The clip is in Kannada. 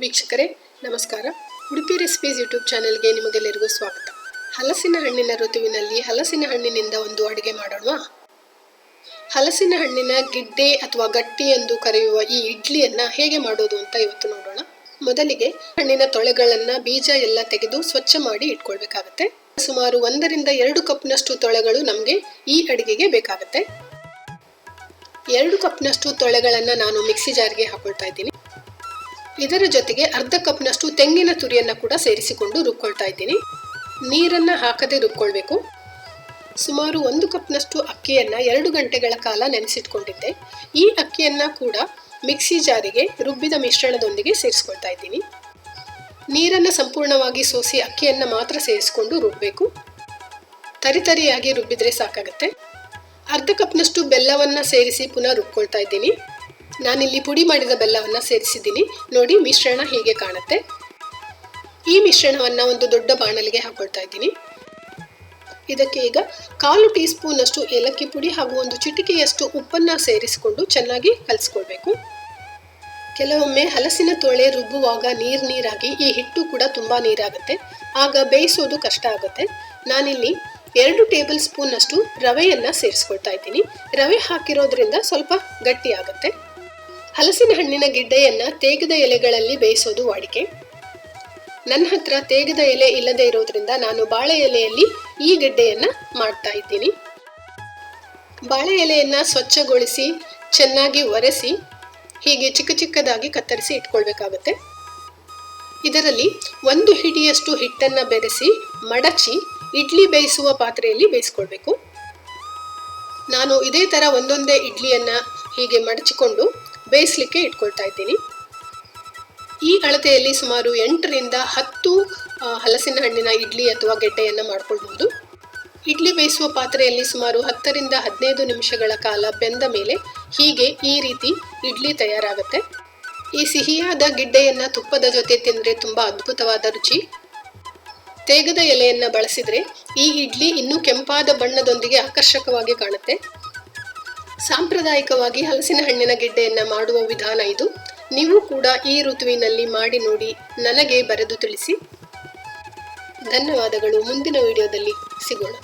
ವೀಕ್ಷಕರೇ ನಮಸ್ಕಾರ. ಉಡುಪಿ ರೆಸಿಪೀಸ್ ಯೂಟ್ಯೂಬ್ ಚಾನೆಲ್ಗೆ ನಿಮಗೆಲ್ಲರಿಗೂ ಸ್ವಾಗತ. ಹಲಸಿನ ಹಣ್ಣಿನ ಋತುವಿನಲ್ಲಿ ಹಲಸಿನ ಹಣ್ಣಿನಿಂದ ಒಂದು ಅಡುಗೆ ಮಾಡೋಣ. ಹಲಸಿನ ಹಣ್ಣಿನ ಗಿಡ್ಡೆ ಅಥವಾ ಗಟ್ಟಿ ಎಂದು ಕರೆಯುವ ಈ ಇಡ್ಲಿಯನ್ನ ಹೇಗೆ ಮಾಡೋದು ಅಂತ ಇವತ್ತು ನೋಡೋಣ. ಮೊದಲಿಗೆ ಹಣ್ಣಿನ ತೊಳೆಗಳನ್ನ ಬೀಜ ಎಲ್ಲ ತೆಗೆದು ಸ್ವಚ್ಛ ಮಾಡಿ ಇಟ್ಕೊಳ್ಬೇಕಾಗತ್ತೆ. ಸುಮಾರು 1 ರಿಂದ 2 ಕಪ್ನಷ್ಟು ತೊಳೆಗಳು ನಮಗೆ ಈ ಅಡುಗೆಗೆ ಬೇಕಾಗುತ್ತೆ. 2 ಕಪ್ನಷ್ಟು ತೊಳೆಗಳನ್ನ ನಾನು ಮಿಕ್ಸಿ ಜಾರ್ಗೆ ಹಾಕೊಳ್ತಾ ಇದ್ದೀನಿ. ಇದರ ಜೊತೆಗೆ ಅರ್ಧ ಕಪ್ನಷ್ಟು ತೆಂಗಿನ ತುರಿಯನ್ನು ಕೂಡ ಸೇರಿಸಿಕೊಂಡು ರುಬ್ಕೊಳ್ತಾ ಇದ್ದೀನಿ. ನೀರನ್ನು ಹಾಕದೆ ರುಬ್ಕೊಳ್ಬೇಕು. ಸುಮಾರು 1 ಕಪ್ನಷ್ಟು ಅಕ್ಕಿಯನ್ನು 2 ಗಂಟೆಗಳ ಕಾಲ ನೆನೆಸಿಟ್ಕೊಂಡಿದ್ದೆ. ಈ ಅಕ್ಕಿಯನ್ನು ಕೂಡ ಮಿಕ್ಸಿ ಜಾರಿಗೆ ರುಬ್ಬಿದ ಮಿಶ್ರಣದೊಂದಿಗೆ ಸೇರಿಸ್ಕೊಳ್ತಾ ಇದ್ದೀನಿ. ನೀರನ್ನು ಸಂಪೂರ್ಣವಾಗಿ ಸೋಸಿ ಅಕ್ಕಿಯನ್ನು ಮಾತ್ರ ಸೇರಿಸಿಕೊಂಡು ರುಬ್ಬಬೇಕು. ತರಿತರಿಯಾಗಿ ರುಬ್ಬಿದ್ರೆ ಸಾಕಾಗುತ್ತೆ. ಅರ್ಧ ಕಪ್ನಷ್ಟು ಬೆಲ್ಲವನ್ನು ಸೇರಿಸಿ ಪುನಃ ರುಬ್ಕೊಳ್ತಾ ಇದ್ದೀನಿ. ನಾನಿಲ್ಲಿ ಪುಡಿ ಮಾಡಿದ ಬೆಲ್ಲವನ್ನು ಸೇರಿಸಿದ್ದೀನಿ. ನೋಡಿ ಮಿಶ್ರಣ ಹೇಗೆ ಕಾಣುತ್ತೆ. ಈ ಮಿಶ್ರಣವನ್ನು ಒಂದು ದೊಡ್ಡ ಬಾಣಲಿಗೆ ಹಾಕೊಳ್ತಾ ಇದ್ದೀನಿ. ಇದಕ್ಕೆ ಈಗ 1/4 ಟೀ ಸ್ಪೂನ್ ಅಷ್ಟು ಏಲಕ್ಕಿ ಪುಡಿ ಹಾಗೂ 1 ಚಿಟಿಕೆಯಷ್ಟು ಉಪ್ಪನ್ನು ಸೇರಿಸಿಕೊಂಡು ಚೆನ್ನಾಗಿ ಕಲಿಸ್ಕೊಳ್ಬೇಕು. ಕೆಲವೊಮ್ಮೆ ಹಲಸಿನ ತೊಳೆ ರುಬ್ಬುವಾಗ ನೀರಾಗಿ ಈ ಹಿಟ್ಟು ಕೂಡ ತುಂಬಾ ನೀರಾಗುತ್ತೆ. ಆಗ ಬೇಯಿಸೋದು ಕಷ್ಟ ಆಗುತ್ತೆ. ನಾನಿಲ್ಲಿ 2 ಟೇಬಲ್ ಸ್ಪೂನ್ ಅಷ್ಟು ರವೆಯನ್ನು ಸೇರಿಸ್ಕೊಳ್ತಾ ಇದ್ದೀನಿ. ರವೆ ಹಾಕಿರೋದ್ರಿಂದ ಸ್ವಲ್ಪ ಗಟ್ಟಿ ಆಗುತ್ತೆ. ಹಲಸಿನ ಹಣ್ಣಿನ ಗಿಡ್ಡೆಯನ್ನ ತೇಗದ ಎಲೆಗಳಲ್ಲಿ ಬೇಯಿಸೋದು ವಾಡಿಕೆ. ನನ್ನ ಹತ್ರ ತೇಗದ ಎಲೆ ಇಲ್ಲದೆ ಇರೋದ್ರಿಂದ ನಾನು ಬಾಳೆ ಎಲೆಯಲ್ಲಿ ಈ ಗಿಡ್ಡೆಯನ್ನ ಮಾಡ್ತಾ ಇದ್ದೀನಿ. ಬಾಳೆ ಎಲೆಯನ್ನ ಸ್ವಚ್ಛಗೊಳಿಸಿ ಚೆನ್ನಾಗಿ ಒರೆಸಿ ಹೀಗೆ ಚಿಕ್ಕ ಚಿಕ್ಕದಾಗಿ ಕತ್ತರಿಸಿ ಇಟ್ಕೊಳ್ಬೇಕಾಗತ್ತೆ. ಇದರಲ್ಲಿ 1 ಹಿಡಿಯಷ್ಟು ಹಿಟ್ಟನ್ನು ಬೆರೆಸಿ ಮಡಚಿ ಇಡ್ಲಿ ಬೇಯಿಸುವ ಪಾತ್ರೆಯಲ್ಲಿ ಬೇಯಿಸ್ಕೊಳ್ಬೇಕು. ನಾನು ಇದೇ ತರ ಒಂದೊಂದೇ ಇಡ್ಲಿಯನ್ನ ಹೀಗೆ ಮಡಚಿಕೊಂಡು ಬೇಯಿಸಲಿಕ್ಕೆ ಇಟ್ಕೊಳ್ತಾ ಇದ್ದೀನಿ. ಈ ಅಳತೆಯಲ್ಲಿ ಸುಮಾರು 8 ರಿಂದ 10 ಹಲಸಿನ ಹಣ್ಣಿನ ಇಡ್ಲಿ ಅಥವಾ ಗೆಡ್ಡೆಯನ್ನು ಮಾಡ್ಕೊಳ್ಬಹುದು. ಇಡ್ಲಿ ಬೇಯಿಸುವ ಪಾತ್ರೆಯಲ್ಲಿ ಸುಮಾರು 10 ರಿಂದ 15 ನಿಮಿಷಗಳ ಕಾಲ ಬೆಂದ ಮೇಲೆ ಹೀಗೆ ಈ ರೀತಿ ಇಡ್ಲಿ ತಯಾರಾಗುತ್ತೆ. ಈ ಸಿಹಿಯಾದ ಗಿಡ್ಡೆಯನ್ನು ತುಪ್ಪದ ಜೊತೆ ತಿಂದರೆ ತುಂಬ ಅದ್ಭುತವಾದ ರುಚಿ. ತೇಗದ ಎಲೆಯನ್ನು ಬಳಸಿದರೆ ಈ ಇಡ್ಲಿ ಇನ್ನೂ ಕೆಂಪಾದ ಬಣ್ಣದೊಂದಿಗೆ ಆಕರ್ಷಕವಾಗಿ ಕಾಣುತ್ತೆ. ಸಾಂಪ್ರದಾಯಿಕವಾಗಿ ಹಲಸಿನ ಹಣ್ಣಿನ ಗಿಡ್ಡೆಯನ್ನು ಮಾಡುವ ವಿಧಾನ ಇದು. ನೀವು ಕೂಡ ಈ ಋತುವಿನಲ್ಲಿ ಮಾಡಿ ನೋಡಿ ನನಗೆ ಬರೆದು ತಿಳಿಸಿ. ಧನ್ಯವಾದಗಳು. ಮುಂದಿನ ವಿಡಿಯೋದಲ್ಲಿ ಸಿಗೋಣ.